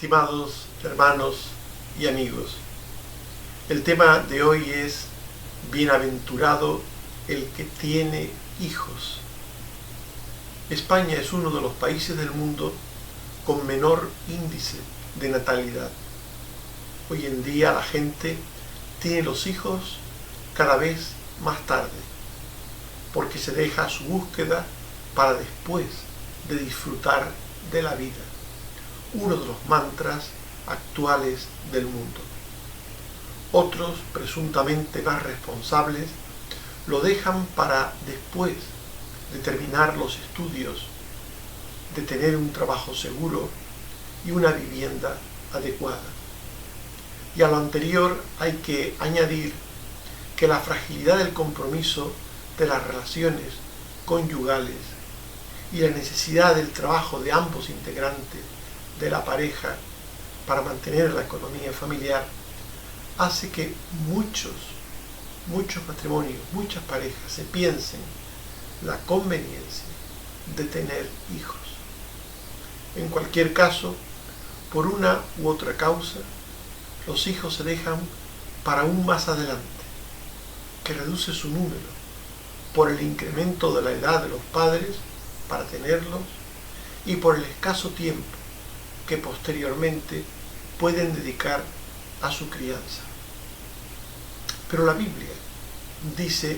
Estimados hermanos y amigos, el tema de hoy es bienaventurado el que tiene hijos. España es uno de los países del mundo con menor índice de natalidad. Hoy en día la gente tiene los hijos cada vez más tarde, porque se deja su búsqueda para después de disfrutar de la vida, uno de los mantras actuales del mundo. Otros, presuntamente más responsables, lo dejan para después de terminar los estudios, de tener un trabajo seguro y una vivienda adecuada. Y a lo anterior hay que añadir que la fragilidad del compromiso de las relaciones conyugales y la necesidad del trabajo de ambos integrantes de la pareja para mantener la economía familiar hace que muchos matrimonios, muchas parejas se piensen la conveniencia de tener hijos. En cualquier caso, por una u otra causa, los hijos se dejan para aún más adelante, que reduce su número por el incremento de la edad de los padres para tenerlos y por el escaso tiempo que posteriormente pueden dedicar a su crianza. Pero la Biblia dice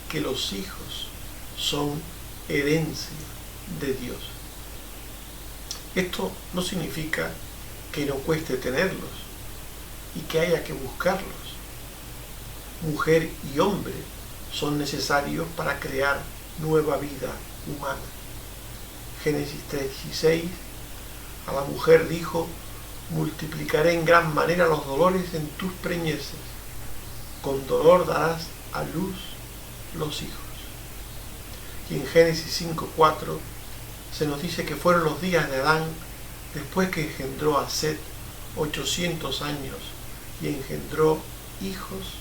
que los hijos son herencia de Dios. Esto no significa que no cueste tenerlos y que haya que buscarlos. Mujer y hombre son necesarios para crear nueva vida humana. Génesis 3:16, a la mujer dijo: multiplicaré en gran manera los dolores en tus preñeces, con dolor darás a luz los hijos. Y en Génesis 5:4 se nos dice que fueron los días de Adán después que engendró a Set 800 años y engendró hijos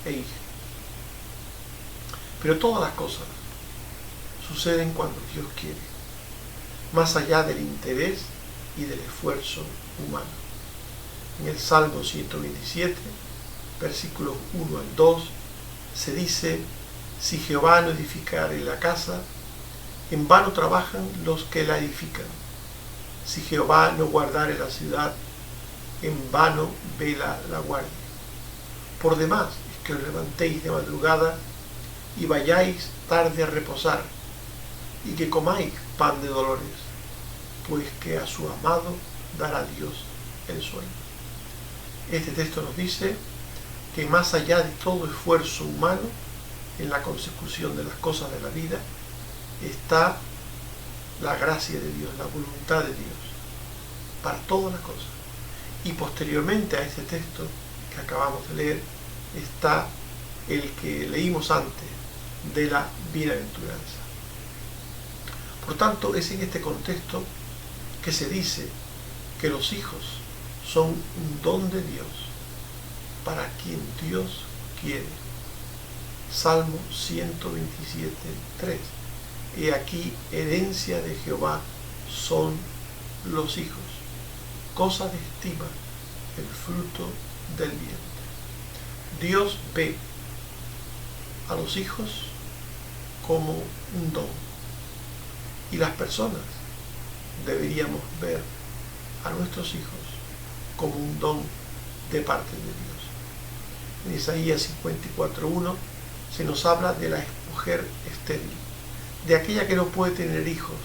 e hijas. Pero todas las cosas suceden cuando Dios quiere, más allá del interés y del esfuerzo humano. En el Salmo 127, versículos 1 al 2, se dice: si Jehová no edificare la casa, en vano trabajan los que la edifican. Si Jehová no guardare la ciudad, en vano vela la guardia. Por demás es que os levantéis de madrugada y vayáis tarde a reposar, y que comáis pan de dolores, pues que a su amado dará Dios el sueño. Este texto nos dice que más allá de todo esfuerzo humano en la consecución de las cosas de la vida, está la gracia de Dios, la voluntad de Dios para todas las cosas. Y posteriormente a este texto que acabamos de leer está el que leímos antes, de la bienaventuranza. Por tanto, es en este contexto que se dice que los hijos son un don de Dios para quien Dios quiere. Salmo 127:3. He aquí, herencia de Jehová son los hijos, cosa de estima el fruto del vientre. Dios ve a los hijos como un don, y las personas deberíamos ver a nuestros hijos como un don de parte de Dios. En Isaías 54:1 se nos habla de la mujer estéril, de aquella que no puede tener hijos.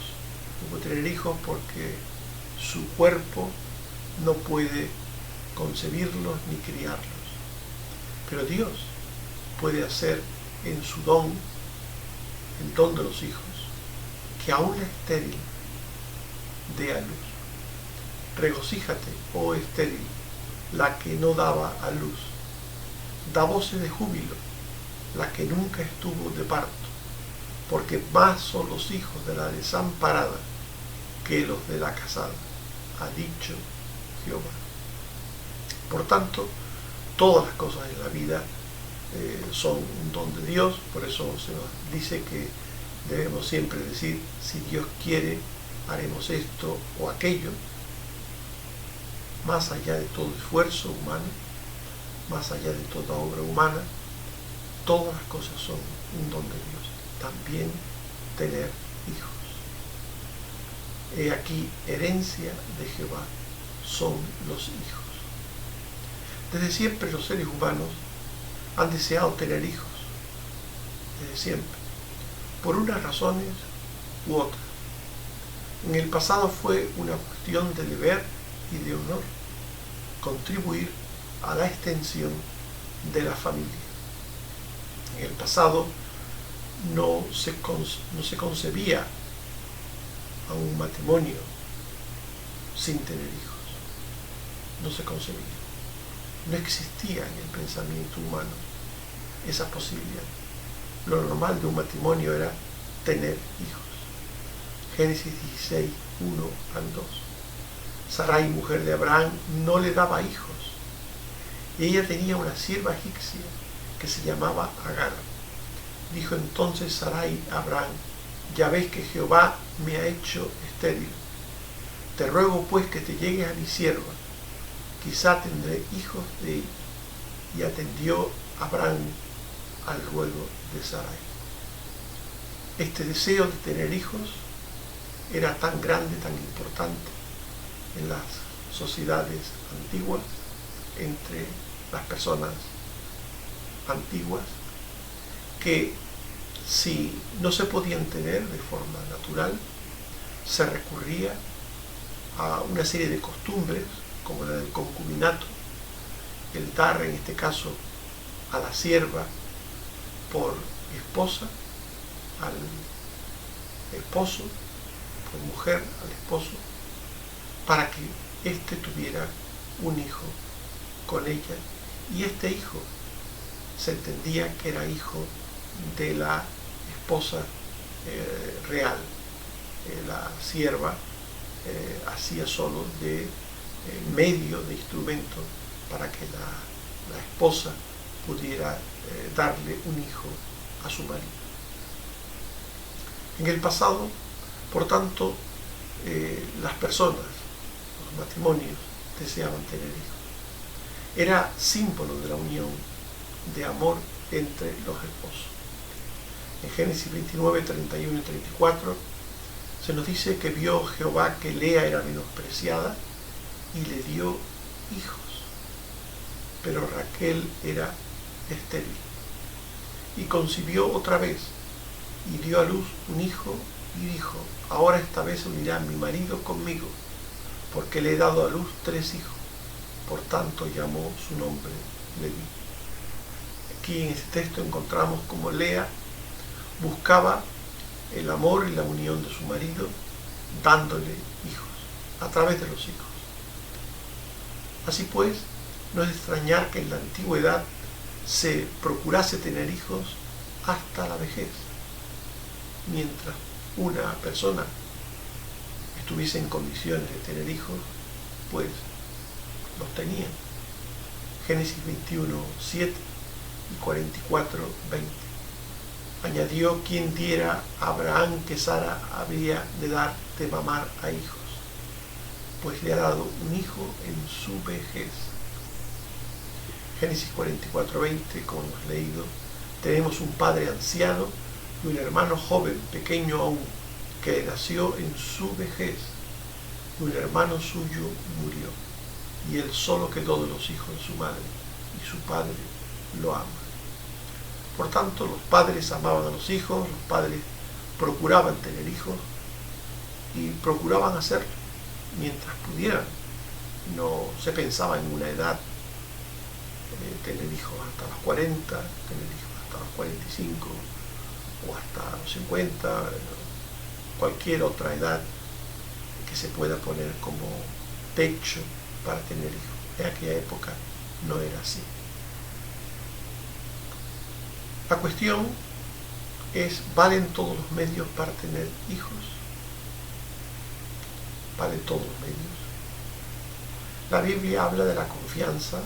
No puede tener hijos porque su cuerpo no puede concebirlos ni criarlos. Pero Dios puede hacer en su don, el don de los hijos, que aún la estéril dé a luz. Regocíjate, oh estéril, la que no daba a luz. Da voces de júbilo, la que nunca estuvo de parto, porque más son los hijos de la desamparada que los de la casada, ha dicho Jehová. Por tanto, todas las cosas en la vida son un don de Dios. Por eso se nos dice que debemos siempre decir: si Dios quiere, haremos esto o aquello. más allá de todo esfuerzo humano, más allá de toda obra humana, todas las cosas son un don de Dios. También tener hijos. He aquí, herencia de Jehová son los hijos. Desde siempre los seres humanos han deseado tener hijos, desde siempre, por unas razones u otras. En el pasado fue una cuestión de deber y de honor contribuir a la extensión de la familia. En el pasado no se concebía a un matrimonio sin tener hijos. No se concebía. No existía en el pensamiento humano esa posibilidad. Lo normal de un matrimonio era tener hijos. Génesis 16, 1 al 2. Sarai, mujer de Abraham, no le daba hijos. Y ella tenía una sierva egipcia que se llamaba Agar. Dijo entonces Sarai a Abraham: ya ves que Jehová me ha hecho estéril. Te ruego pues que te llegues a mi sierva, quizá tendré hijos de ella. Y atendió Abraham al ruego de Sarai. Este deseo de tener hijos era tan grande, tan importante en las sociedades antiguas, entre las personas antiguas, que si no se podían tener de forma natural, se recurría a una serie de costumbres, como la del concubinato, el dar en este caso a la sierva por esposa, al esposo, por mujer al esposo, para que éste tuviera un hijo con ella, y este hijo se entendía que era hijo de la esposa real. La sierva hacía solo de medio de instrumento para que la esposa pudiera darle un hijo a su marido. En el pasado, por tanto, las personas, los matrimonios, deseaban tener hijos. Era símbolo de la unión de amor entre los esposos. En Génesis 29, 31 y 34 se nos dice que vio Jehová que Lea era menospreciada y le dio hijos, pero Raquel era estéril. Y concibió otra vez y dio a luz un hijo y dijo: ahora esta vez se unirá mi marido conmigo, porque le he dado a luz 3 hijos. Por tanto llamó su nombre Leví. Aquí en este texto encontramos como Lea buscaba el amor y la unión de su marido, dándole hijos, a través de los hijos. Así pues, no es de extrañar que en la antigüedad se procurase tener hijos hasta la vejez. Mientras una persona estuviese en condiciones de tener hijos, pues los tenía. Génesis 21, 7 y 44, 20. Añadió: quien diera a Abraham que Sara habría de dar de mamar a hijos, pues le ha dado un hijo en su vejez. Génesis 44, 20, como hemos leído, tenemos un padre anciano y un hermano joven, pequeño aún, que nació en su vejez, y un hermano suyo murió, y él solo quedó de los hijos de su madre, y su padre lo ama. Por tanto, los padres amaban a los hijos, los padres procuraban tener hijos, y procuraban hacerlo mientras pudieran. No se pensaba en una edad, tener hijos hasta los 40, tener hijos hasta los 45, o hasta los 50, cualquier otra edad que se pueda poner como techo para tener hijos. En aquella época no era así. La cuestión es: ¿valen todos los medios para tener hijos? ¿Valen todos los medios? La Biblia habla de la confianza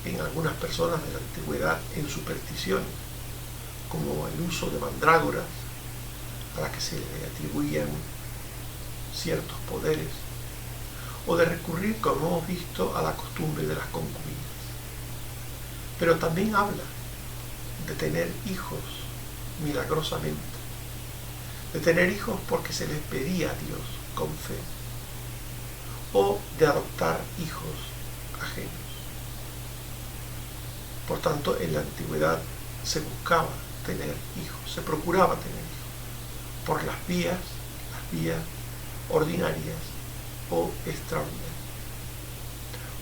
en algunas personas de la antigüedad en supersticiones, como el uso de mandrágoras, a las que se le atribuían ciertos poderes, o de recurrir, como hemos visto, a la costumbre de las concubinas. Pero también habla de tener hijos milagrosamente, de tener hijos porque se les pedía a Dios con fe, o de adoptar hijos ajenos. Por tanto, en la antigüedad se buscaba tener hijos, se procuraba tener hijos, por las vías ordinarias o extraordinarias.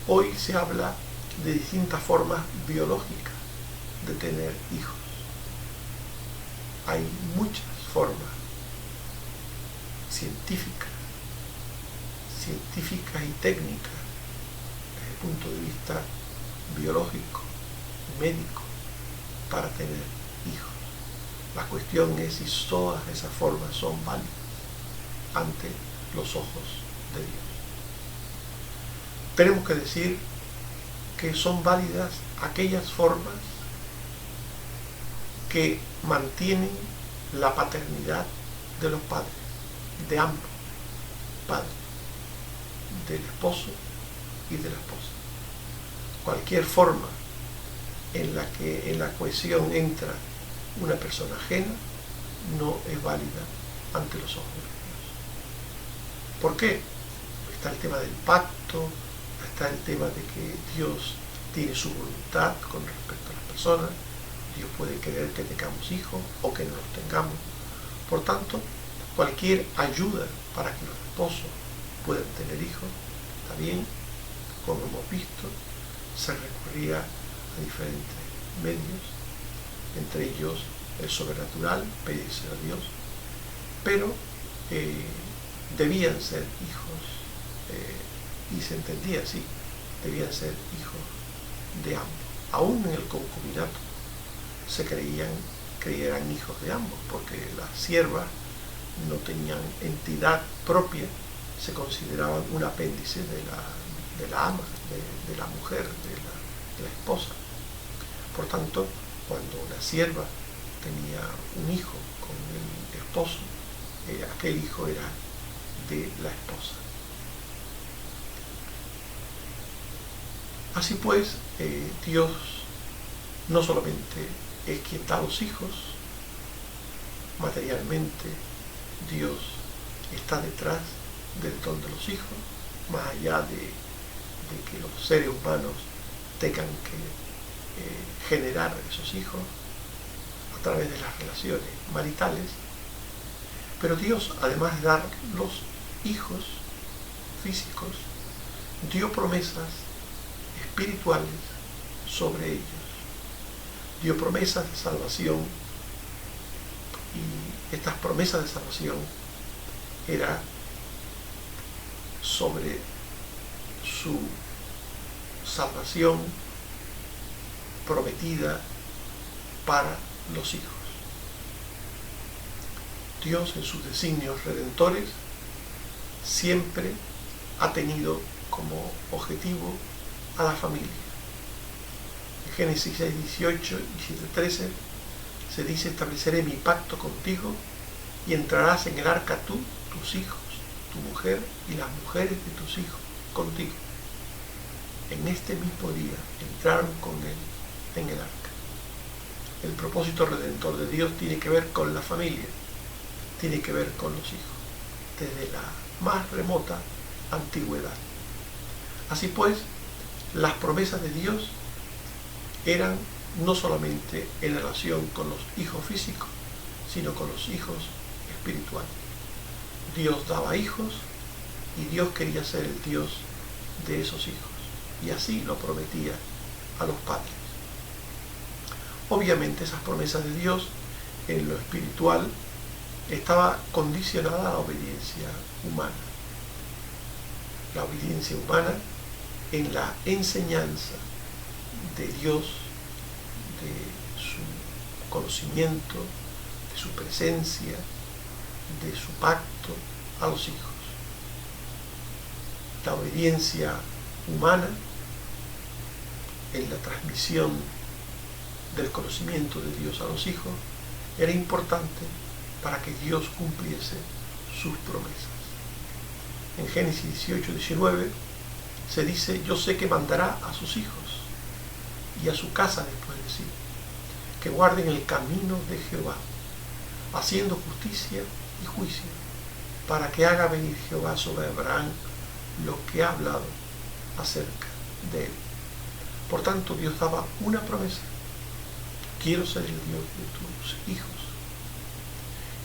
Hoy se habla de distintas formas biológicas de tener hijos. Hay muchas formas científicas y técnicas desde el punto de vista biológico, médico, para tener hijos. La cuestión es si todas esas formas son válidas ante los ojos de Dios. Tenemos que decir que son válidas aquellas formas que mantienen la paternidad de los padres, de ambos padres, del esposo y de la esposa. Cualquier forma en la que en la cohesión entra una persona ajena no es válida ante los ojos de Dios. ¿Por qué? Está el tema del pacto, está el tema de que Dios tiene su voluntad con respecto a las personas. Dios puede querer que tengamos hijos o que no los tengamos. Por tanto, cualquier ayuda para que los esposos puedan tener hijos, está bien, como hemos visto, se recurría a diferentes medios, entre ellos el sobrenatural, pedirse a Dios, pero debían ser hijos, y se entendía así, debían ser hijos de ambos. Aún en el concubinato se creían hijos de ambos, porque las siervas no tenían entidad propia, se consideraban un apéndice de la ama, de la mujer, de la esposa. Por tanto, cuando una sierva tenía un hijo con el esposo, aquel hijo era de la esposa. Así pues, Dios no solamente es quien da los hijos, materialmente Dios está detrás del don de los hijos, más allá de que los seres humanos tengan que generar esos hijos a través de las relaciones maritales. Pero Dios, además de dar los hijos físicos, dio promesas espirituales sobre ellos. Dio promesas de salvación, y estas promesas de salvación eran sobre su salvación prometida para los hijos. Dios, en sus designios redentores, siempre ha tenido como objetivo a la familia. En Génesis 6:18 y 7:13 se dice: estableceré mi pacto contigo y entrarás en el arca tú, tus hijos, tu mujer y las mujeres de tus hijos contigo. En este mismo día entraron con él en el arca. El propósito redentor de Dios tiene que ver con la familia, tiene que ver con los hijos, desde la más remota antigüedad. Así pues, las promesas de Dios eran no solamente en relación con los hijos físicos, sino con los hijos espirituales. Dios daba hijos y Dios quería ser el Dios de esos hijos, y así lo prometía a los padres. Obviamente esas promesas de Dios en lo espiritual estaba condicionada a la obediencia humana. La obediencia humana en la enseñanza de Dios, de su conocimiento, de su presencia, de su pacto a los hijos. La obediencia humana en la transmisión del conocimiento de Dios a los hijos era importante para que Dios cumpliese sus promesas. En Génesis 18:19 se dice: yo sé que mandará a sus hijos y a su casa después de sí, que guarden el camino de Jehová, haciendo justicia y juicio, para que haga venir Jehová sobre Abraham lo que ha hablado acerca de él. Por tanto, Dios daba una promesa: quiero ser el Dios de tus hijos.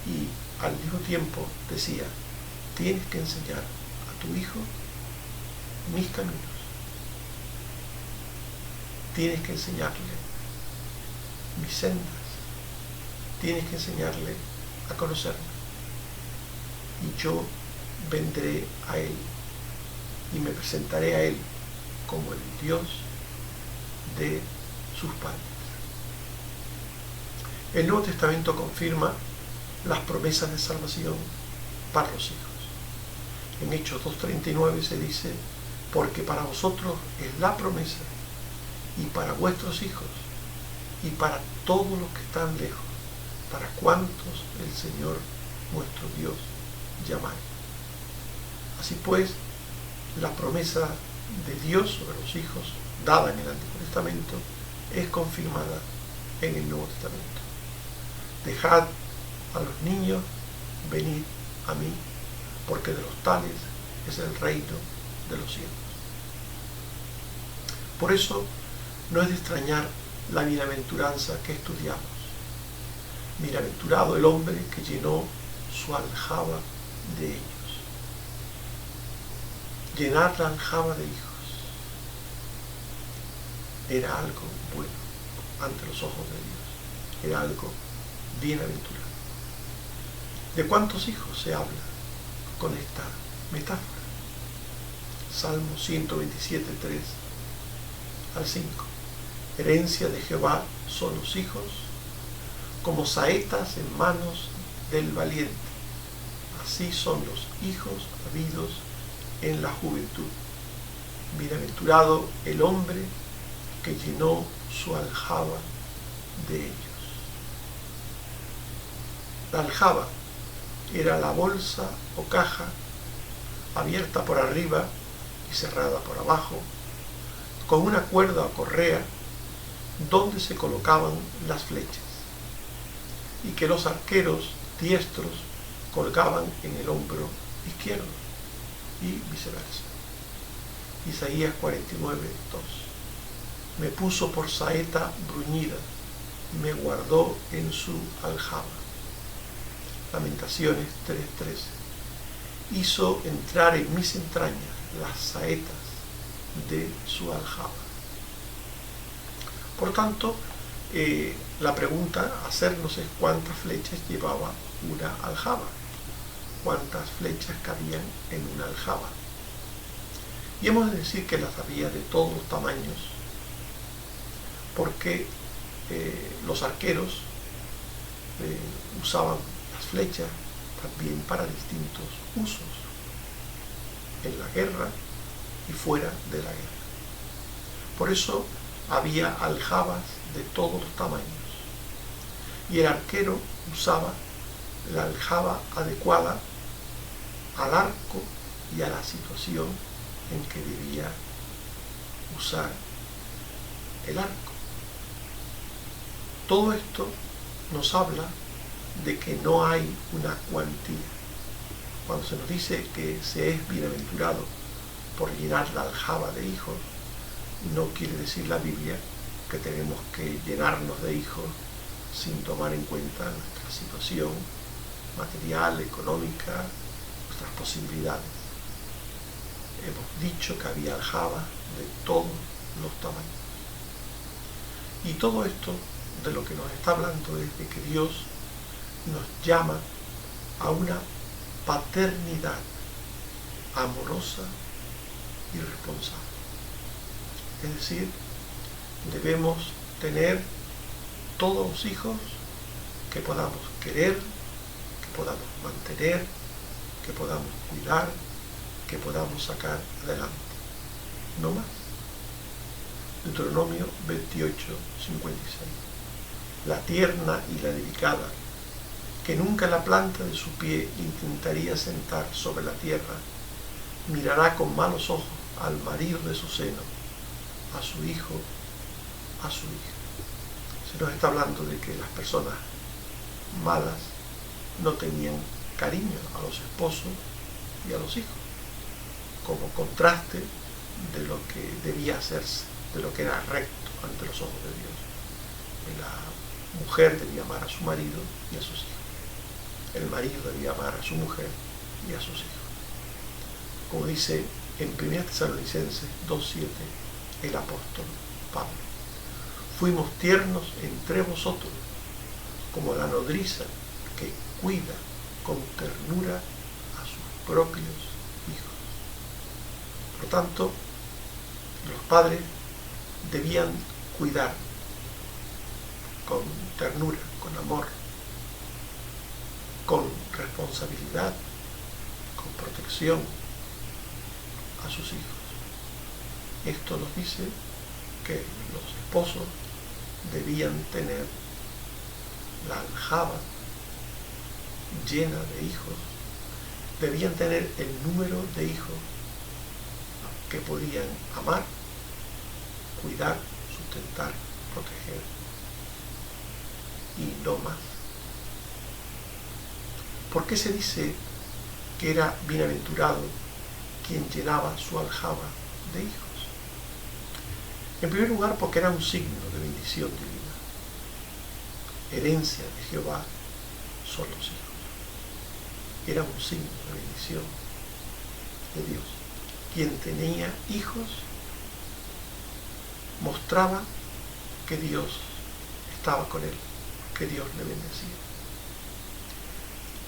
Y al mismo tiempo decía: tienes que enseñar a tu hijo mis caminos, tienes que enseñarle mis sendas, tienes que enseñarle a conocerme, y yo vendré a él y me presentaré a él como el Dios de sus padres. El Nuevo Testamento confirma las promesas de salvación para los hijos. En Hechos 2:39 se dice: porque para vosotros es la promesa, y para vuestros hijos, y para todos los que están lejos, para cuantos el Señor nuestro Dios llamare. Así pues, la promesa de Dios sobre los hijos, dada en el Antiguo Testamento, es confirmada en el Nuevo Testamento. Dejad a los niños venir a mí, porque de los tales es el reino de los cielos. Por eso no es de extrañar la bienaventuranza que estudiamos. Bienaventurado el hombre que llenó su aljaba de ellos. Llenar la aljaba de hijos era algo bueno ante los ojos de Dios, era algo bienaventurado. ¿De cuántos hijos se habla con esta metáfora? Salmo 127, 3 al 5. Herencia de Jehová son los hijos, como saetas en manos del valiente. Así son los hijos habidos en la juventud. Bienaventurado el hombre que llenó su aljaba de ellos. La aljaba era la bolsa o caja abierta por arriba y cerrada por abajo, con una cuerda o correa donde se colocaban las flechas, y que los arqueros diestros colgaban en el hombro izquierdo, y viceversa. Isaías 49, 2. Me puso por saeta bruñida, y me guardó en su aljaba. Lamentaciones 3:13. Hizo entrar en mis entrañas las saetas de su aljaba. Por tanto, la pregunta a hacernos es: ¿cuántas flechas llevaba una aljaba? ¿Cuántas flechas cabían en una aljaba? Y hemos de decir que las había de todos los tamaños, porque los arqueros usaban las flechas también para distintos usos, en la guerra y fuera de la guerra. Por eso había aljabas de todos los tamaños, y el arquero usaba la aljaba adecuada al arco y a la situación en que debía usar el arco. Todo esto nos habla de que no hay una cuantía. Cuando se nos dice que se es bienaventurado por llenar la aljaba de hijos, no quiere decir la Biblia que tenemos que llenarnos de hijos sin tomar en cuenta nuestra situación material, económica, nuestras posibilidades. Hemos dicho que había aljabas de todos los tamaños. Y todo esto de lo que nos está hablando es de que Dios nos llama a una paternidad amorosa y responsable. Es decir, debemos tener todos los hijos que podamos querer, que podamos mantener, que podamos cuidar, que podamos sacar adelante. No más. Deuteronomio 28, 56. La tierna y la delicada, que nunca la planta de su pie intentaría sentar sobre la tierra, mirará con malos ojos al marido de su seno, a su hijo, a su hija. Se nos está hablando de que las personas malas no tenían cariño a los esposos y a los hijos, como contraste de lo que debía hacerse, de lo que era recto ante los ojos de Dios. La mujer debía amar a su marido y a sus hijos. El marido debía amar a su mujer y a sus hijos. Como dice en 1 Tesalonicenses 2:7 el apóstol Pablo: fuimos tiernos entre vosotros, como la nodriza que cuida con ternura a sus propios hijos. Por lo tanto, los padres debían cuidar con ternura, con amor, con responsabilidad, con protección a sus hijos. Esto nos dice que los esposos debían tener la aljaba llena de hijos, debían tener el número de hijos que podían amar, cuidar, sustentar, proteger y no más. ¿Por qué se dice que era bienaventurado quien llenaba su aljaba de hijos? En primer lugar, porque era un signo de bendición divina. Herencia de Jehová son los hijos. Era un signo de bendición de Dios. Quien tenía hijos mostraba que Dios estaba con él, que Dios le bendecía.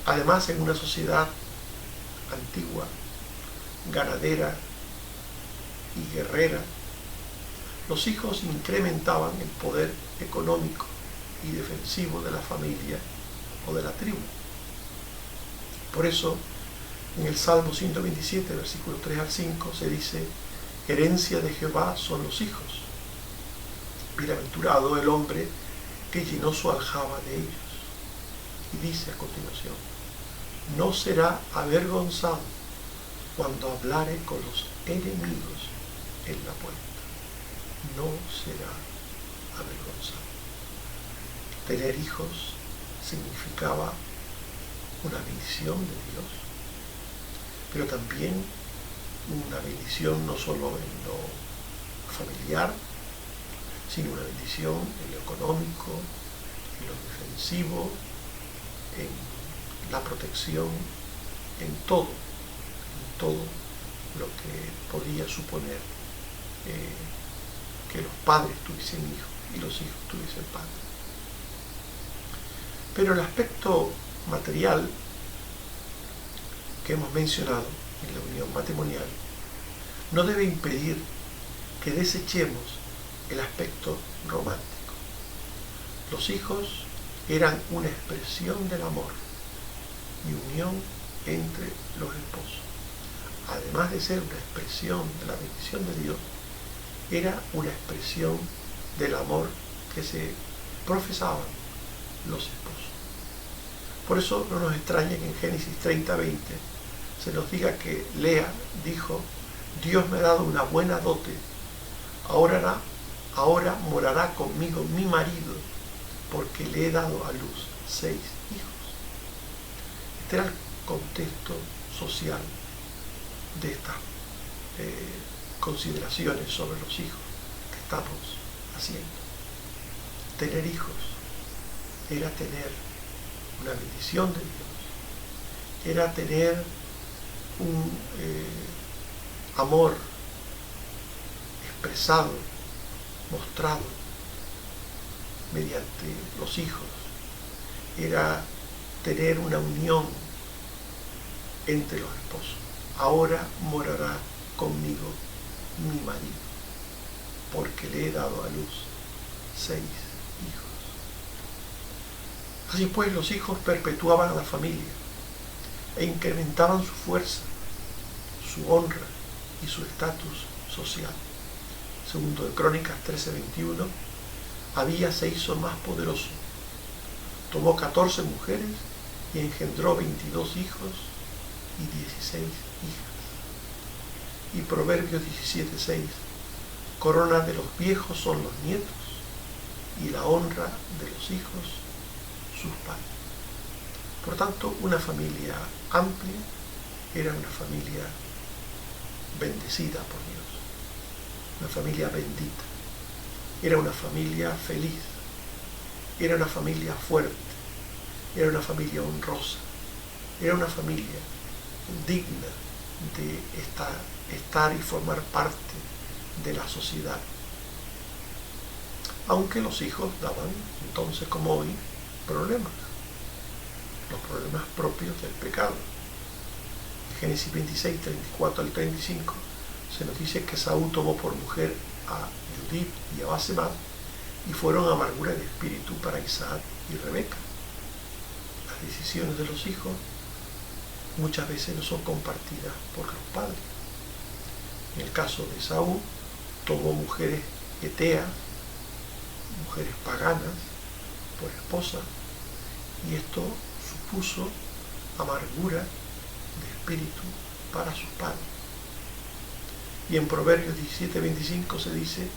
Además, en una sociedad antigua, ganadera y guerrera, los hijos incrementaban el poder económico y defensivo de la familia o de la tribu. Por eso, en el Salmo 127, versículos 3 al 5, se dice: herencia de Jehová son los hijos. Bienaventurado el hombre que llenó su aljaba de ellos. Y dice a continuación: no será avergonzado cuando hablare con los enemigos en la puerta. No será avergonzado. Tener hijos significaba una bendición de Dios, pero también una bendición no solo en lo familiar, sino una bendición en lo económico, en lo defensivo, en la protección, en todo lo que podía suponer que los padres tuviesen hijos y los hijos tuviesen padres. Pero el aspecto material que hemos mencionado en la unión matrimonial no debe impedir que desechemos el aspecto romántico. Los hijos eran una expresión del amor y unión entre los esposos. Además de ser una expresión de la bendición de Dios, era una expresión del amor que se profesaban los esposos. Por eso no nos extraña que en Génesis 30:20 se nos diga que Lea dijo: Dios me ha dado una buena dote, ahora morará conmigo mi marido, porque le he dado a luz 6 hijos. Este era el contexto social de estas consideraciones sobre los hijos que estamos haciendo. Tener hijos era tener una bendición de Dios, era tener un amor expresado, mostrado mediante los hijos, era tener una unión entre los esposos. Ahora morará conmigo mi marido, porque le he dado a luz 6 hijos. Así pues, los hijos perpetuaban a la familia e incrementaban su fuerza, su honra y su estatus social. Segundo de Crónicas 13:21, Abías se hizo más poderoso, tomó 14 mujeres y engendró 22 hijos y 16 hijas. Y Proverbios 17:6, corona de los viejos son los nietos y la honra de los hijos sus padres. Por tanto, una familia amplia era una familia bendecida por Dios, una familia bendita, era una familia feliz, era una familia fuerte, era una familia honrosa, era una familia digna de estar y formar parte de la sociedad. Aunque los hijos daban entonces, como hoy, problemas, los problemas propios del pecado. En Génesis 26, 34 al 35 se nos dice que Esaú tomó por mujer a Judith y a Basemat y fueron amargura de espíritu para Isaac y Rebeca. Las decisiones de los hijos muchas veces no son compartidas por los padres. En el caso de Esaú, tomó mujeres heteas, mujeres paganas, por esposa, y esto supuso amargura de espíritu para sus padres. Y en Proverbios 17:25 se dice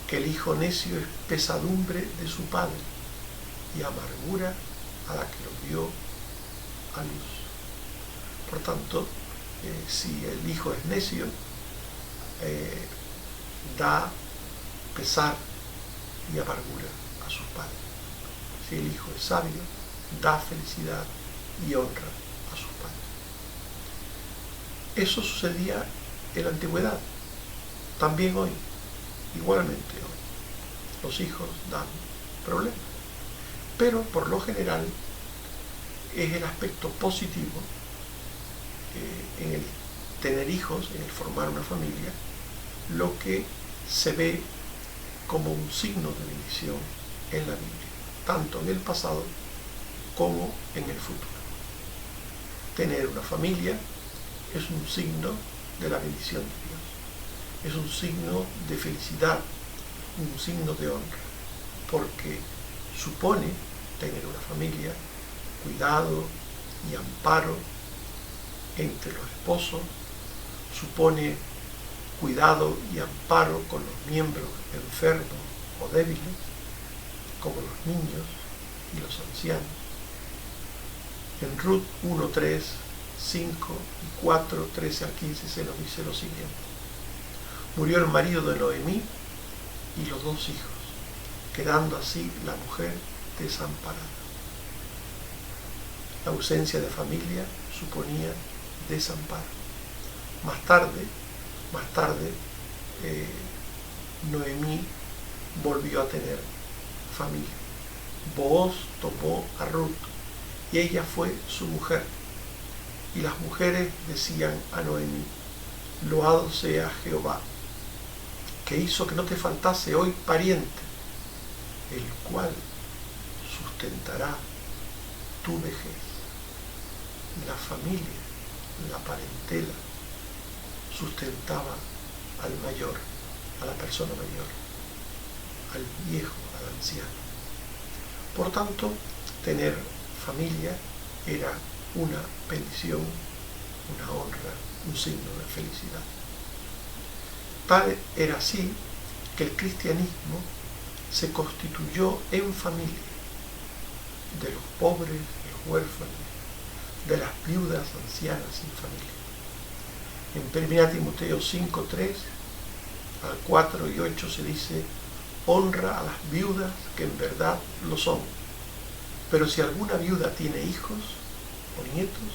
que el hijo necio es pesadumbre de su padre y amargura a la que lo dio a luz. Por tanto, si el hijo es necio, da pesar y amargura a sus padres. Si el hijo es sabio, da felicidad y honra a sus padres. Eso sucedía en la antigüedad, también hoy, igualmente hoy. Los hijos dan problemas, pero por lo general es el aspecto positivo en el tener hijos, en el formar una familia, lo que se ve como un signo de bendición en la Biblia, tanto en el pasado como en el futuro. Tener una familia es un signo de la bendición de Dios, es un signo de felicidad, un signo de honra, porque supone tener una familia, cuidado y amparo entre los esposos, supone cuidado y amparo con los miembros enfermos o débiles, como los niños y los ancianos. En Ruth 1, 3, 5 y 4, 13 al 15 se nos dice lo siguiente. Murió el marido de Noemí y los dos hijos, quedando así la mujer desamparada. La ausencia de familia suponía desamparo. Más tarde, Noemí volvió a tener familia. Booz tomó a Ruth y ella fue su mujer. Y las mujeres decían a Noemí, loado sea Jehová, que hizo que no te faltase hoy pariente, el cual sustentará tu vejez. La familia, la parentela, sustentaba al mayor, a la persona mayor, al viejo, al anciano. Por tanto, tener familia era una bendición, una honra, un signo de felicidad. Tal era así que el cristianismo se constituyó en familia de los pobres, de los huérfanos, de las viudas ancianas sin familia. En 1 Timoteo 5, 3 al 4 y 8 se dice, honra a las viudas que en verdad lo son, pero si alguna viuda tiene hijos o nietos,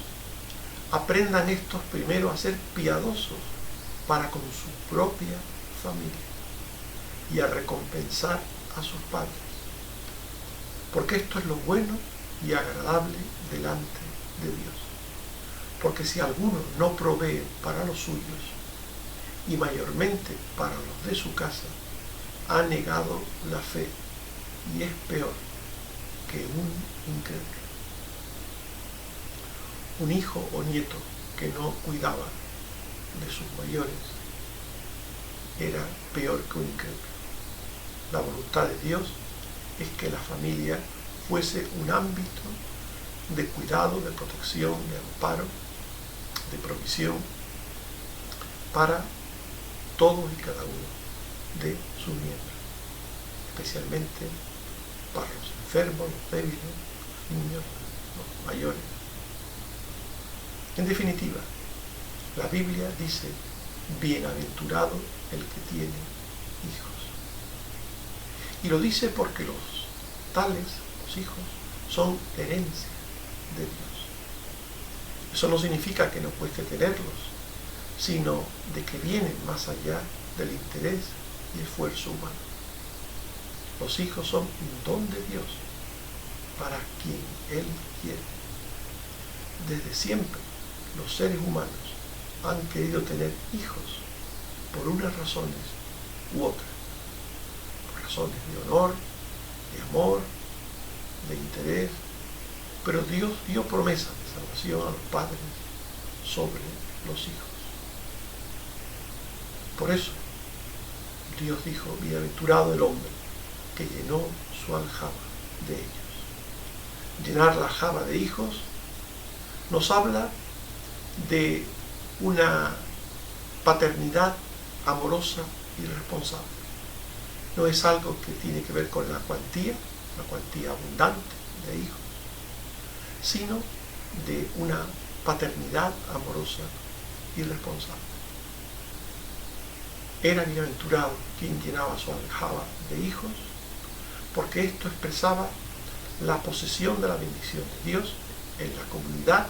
aprendan estos primero a ser piadosos para con su propia familia y a recompensar a sus padres, porque esto es lo bueno y agradable delante de Dios. Porque si alguno no provee para los suyos, y mayormente para los de su casa, ha negado la fe y es peor que un incrédulo. Un hijo o nieto que no cuidaba de sus mayores era peor que un incrédulo. La voluntad de Dios es que la familia fuese un ámbito de cuidado, de protección, de amparo, de provisión para todos y cada uno de sus miembros, especialmente para los enfermos, los débiles, los niños, los mayores. En definitiva, la Biblia dice: bienaventurado el que tiene hijos. Y lo dice porque los hijos, son herencia de Dios. Eso no significa que no cueste tenerlos, sino de que vienen más allá del interés y esfuerzo humano. Los hijos son un don de Dios para quien Él quiere. Desde siempre los seres humanos han querido tener hijos por unas razones u otras. Por razones de honor, de amor, de interés. Pero Dios dio promesa de salvación a los padres sobre los hijos. Por eso Dios dijo: bienaventurado el hombre que llenó su aljaba de ellos. Llenar la aljaba de hijos nos habla de una paternidad amorosa y responsable. No es algo que tiene que ver con la cuantía abundante de hijos, sino de una paternidad amorosa y responsable. Era bienaventurado quien llenaba su aljaba de hijos, porque esto expresaba la posesión de la bendición de Dios en la comunidad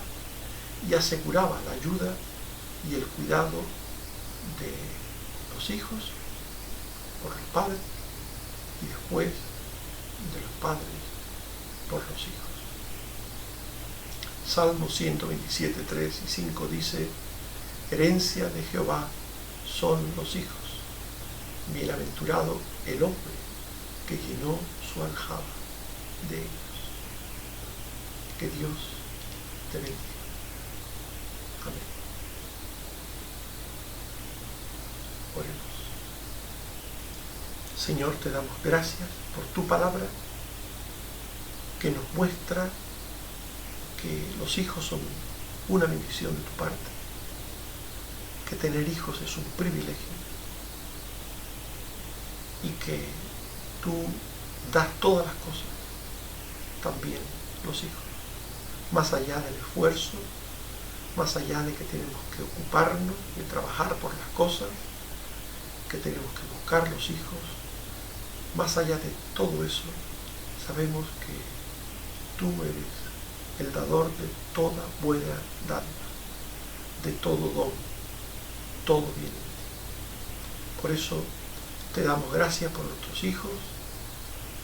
y aseguraba la ayuda y el cuidado de los hijos por los padres y después de los padres por los hijos. Salmo 127, 3 y 5 dice: herencia de Jehová son los hijos, bienaventurado el hombre que llenó su aljaba de ellos. Que Dios te bendiga. Amén. Oremos. Señor, te damos gracias por tu palabra que nos muestra que los hijos son una bendición de tu parte, que tener hijos es un privilegio y que tú das todas las cosas, también los hijos, más allá del esfuerzo, más allá de que tenemos que ocuparnos de trabajar por las cosas, que tenemos que buscar los hijos, más allá de todo eso, sabemos que tú eres el dador de toda buena dádiva, de todo don, todo bien. Por eso te damos gracias por nuestros hijos.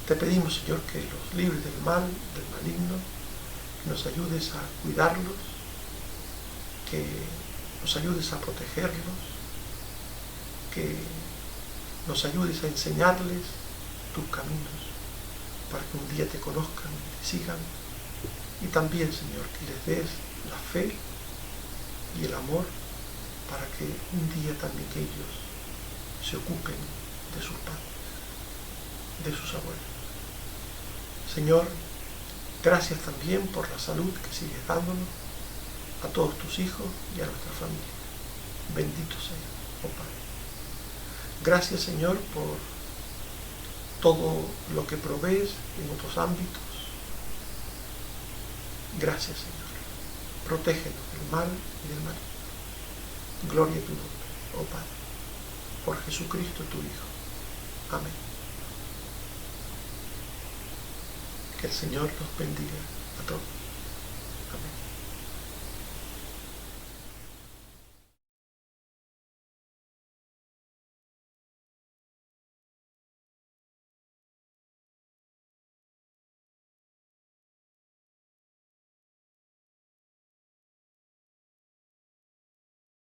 Te pedimos, Señor, que los libres del mal, del maligno, que nos ayudes a cuidarlos, que nos ayudes a protegerlos, que nos ayudes a enseñarles tus caminos, para que un día te conozcan y te sigan. Y también, Señor, que les des la fe y el amor para que un día también ellos se ocupen de sus padres, de sus abuelos. Señor, gracias también por la salud que sigues dándonos a todos tus hijos y a nuestra familia. Bendito sea, oh Padre. Gracias, Señor, por todo lo que provees en otros ámbitos. Gracias, Señor. Protégenos del mal y del mal. Gloria a tu nombre, oh Padre, por Jesucristo tu Hijo. Amén. Que el Señor nos bendiga a todos. Amén.